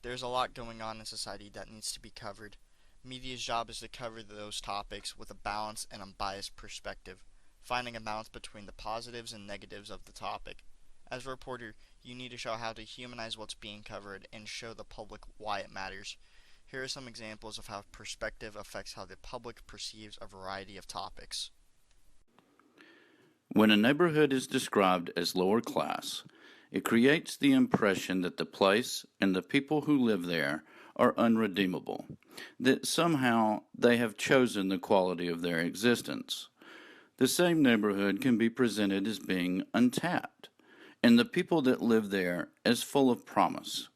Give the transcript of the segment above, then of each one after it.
There's a lot going on in society that needs to be covered. Media's job is to cover those topics with a balanced and unbiased perspective, finding a balance between the positives and negatives of the topic. As a reporter, you need to show how to humanize what's being covered and show the public why it matters. Here are some examples of how perspective affects how the public perceives a variety of topics. When a neighborhood is described as lower class, it creates the impression that the place and the people who live there are unredeemable, that somehow they have chosen the quality of their existence. The same neighborhood can be presented as being untapped, and the people that live there as full of promise.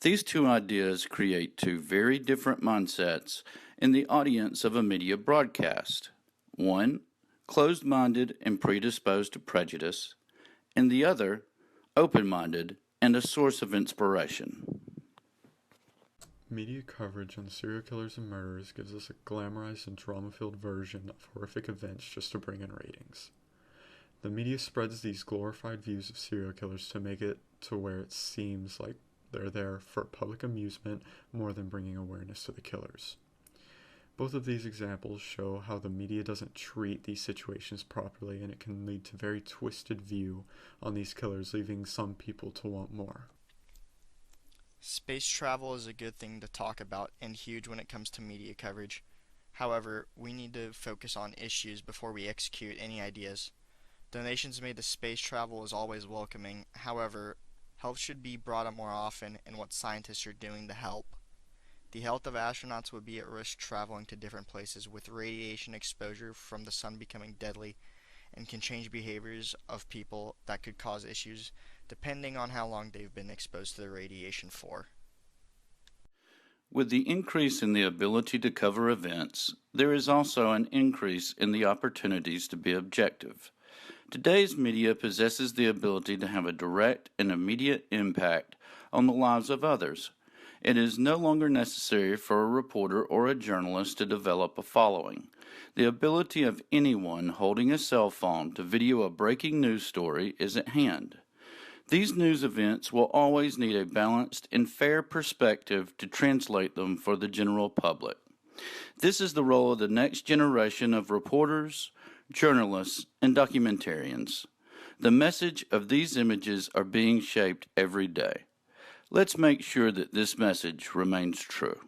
These two ideas create two very different mindsets in the audience of a media broadcast. One, closed-minded and predisposed to prejudice, and the other, open-minded and a source of inspiration. Media coverage on serial killers and murderers gives us a glamorized and drama-filled version of horrific events just to bring in ratings. The media spreads these glorified views of serial killers to make it to where it seems like they're there for public amusement more than bringing awareness to the killers. Both of these examples show how the media doesn't treat these situations properly, and it can lead to very twisted view on these killers, leaving some people to want more. Space travel is a good thing to talk about and huge when it comes to media coverage. However, we need to focus on issues before we execute any ideas. Donations made to space travel is always welcoming. However, help should be brought up more often in what scientists are doing to help. The health of astronauts would be at risk traveling to different places with radiation exposure from the sun becoming deadly and can change behaviors of people that could cause issues depending on how long they've been exposed to the radiation for. With the increase in the ability to cover events, there is also an increase in the opportunities to be objective. Today's media possesses the ability to have a direct and immediate impact on the lives of others. It is no longer necessary for a reporter or a journalist to develop a following. The ability of anyone holding a cell phone to video a breaking news story is at hand. These news events will always need a balanced and fair perspective to translate them for the general public. This is the role of the next generation of reporters, journalists, and documentarians. The message of these images are being shaped every day. Let's make sure that this message remains true.